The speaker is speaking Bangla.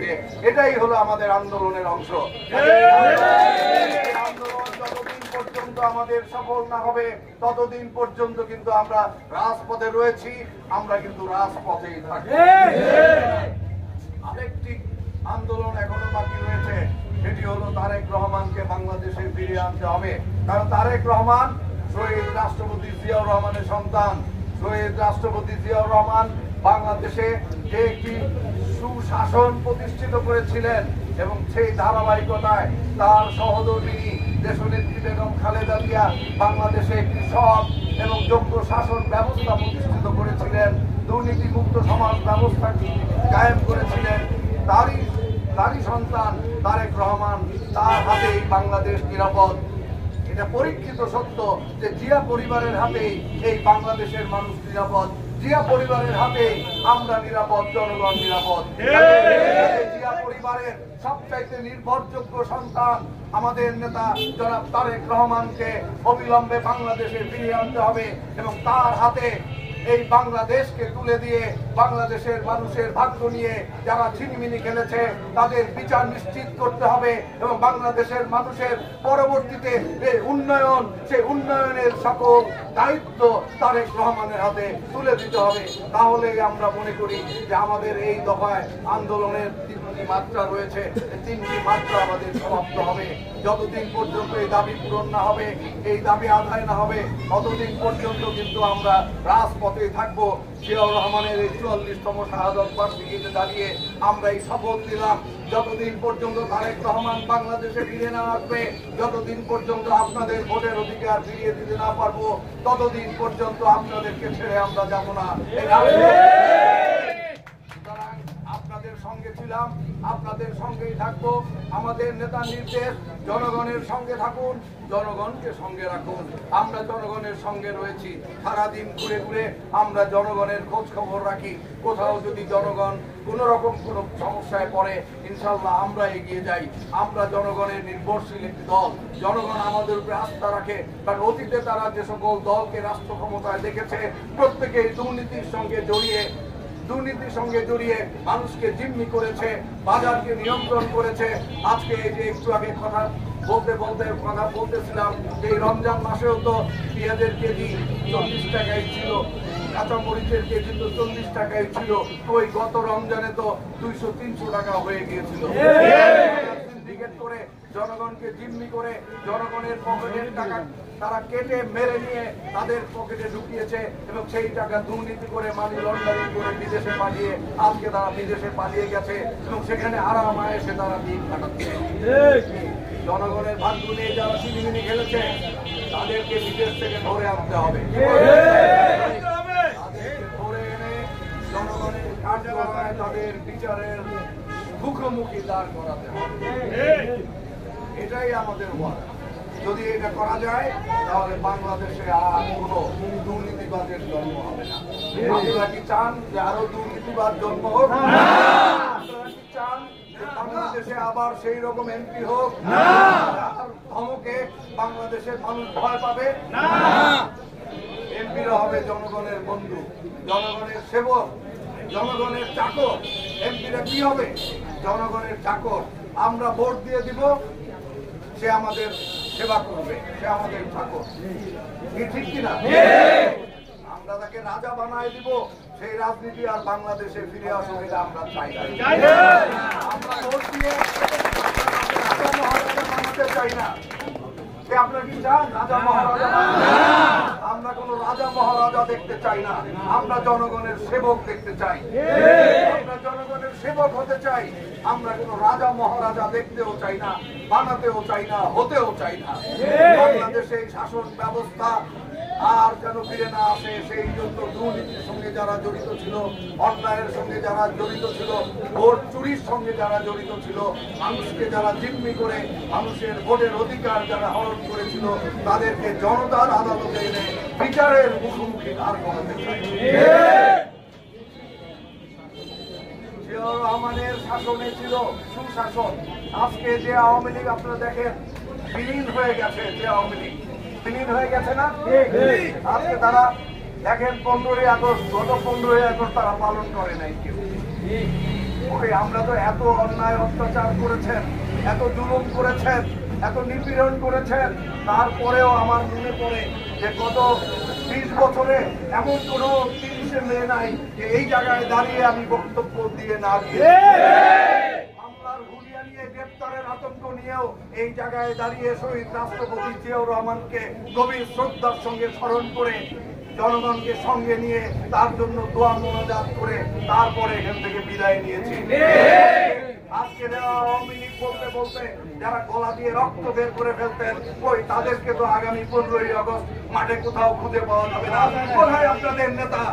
দিচ্ছে। এটাই হলো আমাদের আন্দোলনের অংশ। আন্দোলন যতদিন পর্যন্ত আমাদের সফল না হবে ততদিন পর্যন্ত কিন্তু আমরা রাজপথে রয়েছি, আমরা কিন্তু রাজপথেই থাকবো। আরেকটি আন্দোলন এখনো বাকি রয়েছে, সেটি হলো তারেক রহমানকে বাংলাদেশে ফিরিয়ে আনতে হবে। কারণ তারেক রহমান শহীদ রাষ্ট্রপতি জিয়াউর রহমানের সন্তান। শহীদ রাষ্ট্রপতি জিয়াউর রহমান বাংলাদেশে যে একটি সুশাসন প্রতিষ্ঠিত করেছিলেন এবং সেই ধারাবাহিকতায় তার সহধর্মিণী দেশনেত্রী বেগম খালেদা জিয়া বাংলাদেশে একটি সৎ এবং যোগ্য শাসন ব্যবস্থা প্রতিষ্ঠিত করেছিলেন, দুর্নীতিমুক্ত সমাজ ব্যবস্থা কায়েম করেছিলেন। তারই সন্তান তারেক রহমান, তার হাতেই বাংলাদেশ নিরাপদ। এটা পরীক্ষিত সত্য যে জিয়া পরিবারের হাতেই এই বাংলাদেশের মানুষ নিরাপদ, জিয়া পরিবারের হাতেই আমরা নিরাপদ, জনগণ নিরাপদ। জিয়া পরিবারের সবচাইতে নির্ভরযোগ্য সন্তান আমাদের নেতা জনাব তারেক রহমানকে অবিলম্বে বাংলাদেশে ফিরিয়ে আনতে হবে এবং তার হাতে এই বাংলাদেশকে তুলে দিয়ে বাংলাদেশের মানুষের ভাগ্য নিয়ে যারা ছিনিমিনি খেলেছে তাদের বিচার নিশ্চিত করতে হবে এবং বাংলাদেশের মানুষের পরবর্তীতে যে উন্নয়ন, সেই উন্নয়নের সকল দায়িত্ব তারেক রহমানের হাতে তুলে দিতে হবে। তাহলেই আমরা মনে করি যে আমাদের এই দফায় আন্দোলনের তিনটি মাত্রা রয়েছে, তিনটি মাত্রা আমাদের সমাপ্ত হবে। যতদিন পর্যন্ত এই দাবি পূরণ না হবে, এই দাবি আদায় না হবে, ততদিন পর্যন্ত কিন্তু আমরা রাজপথে থাকবো। জিয়াউর রহমানের এই 44তম শাহাদত বার্ষিকীতে দাঁড়িয়ে আমরা এই শপথ নিলাম, যতদিন পর্যন্ত তারেক রহমান বাংলাদেশে ফিরে না আসবে, যতদিন পর্যন্ত আপনাদের ভোটের অধিকার ফিরিয়ে দিতে না পারবো, ততদিন পর্যন্ত আপনাদেরকে ছেড়ে আমরা যাব না। আপনাদের সঙ্গে ছিলাম, আপনাদের সঙ্গেই থাকবো। আমাদের নেতার নির্দেশ, জনগণের সঙ্গে থাকুন, জনগণকে সঙ্গে রাখুন। আমরা জনগণের সঙ্গে রয়েছি, সারাদিন ঘুরে ঘুরে আমরা জনগণের খোঁজ খবর রাখি। কোথাও যদি জনগণ কোন রকম কোনো সমস্যায় পড়ে, ইনশাল্লাহ আমরা এগিয়ে যাই। আমরা জনগণের নির্ভরশীল একটি দল, জনগণ আমাদের উপরে আস্থা রাখে। কারণ অতীতে তারা যে সকল দলকে রাষ্ট্র ক্ষমতায় দেখেছে, প্রত্যেকেই দুর্নীতির সঙ্গে জড়িয়ে মানুষকে জিম্মি করেছে, বাজারকে নিয়ন্ত্রণ করেছে। আজকে এই যে একটু আগে কথা বলতেছিলাম, এই রমজান মাসেও তো পেঁয়াজের কেজি 40 টাকাই ছিল, কাঁচামরিচের কেজি তো 40 টাকাই ছিল। ওই গত রমজানে তো 200-300 টাকা হয়ে গিয়েছিল। করে জনগণকে জিম্মি করে জনগণের পকেটের টাকা তারা কেটে মেরে নিয়ে তাদের পকেটে ঢুকিয়েছে এবং সেই টাকা দুর্নীতি করে মানি লন্ডারিং করে বিদেশে পাঠিয়ে আজকে তারা বিদেশে পালিয়ে গেছে এবং সেখানে আরাম আয়েসে তারা দিন কাটাচ্ছে। জনগণের ভাগ্য নিয়ে যারা ছিনিমিনি খেলেছে তাদেরকে বিদেশ থেকে ধরে আনতে হবে, তাদেরকে ধরে এনে জনগণের কার্যকলায় তাদের বিচারের মুখোমুখি দাঁড় করাতে হবে। এটাই আমাদের ওয়াদা। যদি এটা করা যায় তাহলে বাংলাদেশে আর কোনো দুর্নীতিবাদের জন্ম হবে না। আপনারা কি চান যে আরো দুর্নীতিবাদ জন্ম হোক? আপনারা কি চান বাংলাদেশে আবার সেই রকম এমপি হোক ধমকে বাংলাদেশের মানুষ ভয় পাবে? এমপিরা হবে জনগণের বন্ধু, জনগণের সেবক, জনগণের চাকর। এমপিরা কি হবে? জনগণের চাকর। আমরা ভোট দিয়ে দিব, সে আমাদের সেবা করবে, সে আমাদের চাকর। কি ঠিক কিনা? আমরা তাকে রাজা বানায় দিব, সেই রাজনীতি আর বাংলাদেশে ফিরে আসবে এটা আমরা চাই না। আমরা ভোট দিয়ে রাজা মহারাজা বানাতে চাই না। আপনারা কি চান রাজা মহারাজা? আমরা কোন রাজা মহারাজা দেখতে চাই না, আমরা জনগণের সেবক দেখতে চাই। আমরা জনগণের সেবক হতে চাই। আমরা কোন রাজা মহারাজা দেখতেও চাই না, বানাতেও চাই না, হতেও চাই না। বাংলাদেশে শাসন ব্যবস্থা আর যেন ফিরে না আসে, সেই জন্য দুর্নীতির সঙ্গে যারা জড়িত ছিল, অন্যায়ের সঙ্গে যারা জড়িত ছিল, ভোট চুরির সঙ্গে যারা জড়িত ছিল, মানুষকে যারা জিম্মি করে মানুষের ভোটের অধিকার যারা হরণ করেছিল, তাদেরকে জনতার আদালতে এনে বিচারের মুখোমুখি দাঁড় করাতে চাই। জিয়াউর রহমানের শাসনে ছিল সুশাসন। আজকে যে আওয়ামী লীগ আপনারা দেখেন বিলীন হয়ে গেছে, যে আওয়ামী লীগ বিলীন হয়ে গেছে না? আজকে তারা দেখেন 15ই আগস্ট, গত 15ই আগস্ট তারা পালন করে নাই কেউ। ওই আমরা তো এত অন্যায় অত্যাচার করেছেন, এত জুলুম করেছেন, এত নিপীড়ন করেছেন, তারপরেও আমার মনে পড়ে যে গত 20 বছরে এমন কোনো তিরিশে মেয়ে নাই যে এই জায়গায় দাঁড়িয়ে আমি বক্তব্য দিয়ে না দিয়ে মামলার হুলিয়া নিয়ে গ্রেপ্তারের আতঙ্ক নিয়েও এই জায়গায় দাঁড়িয়ে শহীদ রাষ্ট্রপতি জিয়াউর রহমানকে গভীর শ্রদ্ধার সঙ্গে স্মরণ করে জনগণকে সঙ্গে নিয়ে তার জন্য দোয়া মোনাজাত করে তারপরে এখান থেকে বিদায় নিয়েছি। আজকে যারা আওয়ামী লীগ বলতে বলতে যারা গলা দিয়ে রক্ত বের করে ফেলতেন, ওই তাদেরকে তো আগামী 15ই আগস্ট মাঠে কোথাও খুঁজে পাওয়া যাবে না। কোথায় আপনাদের নেতা?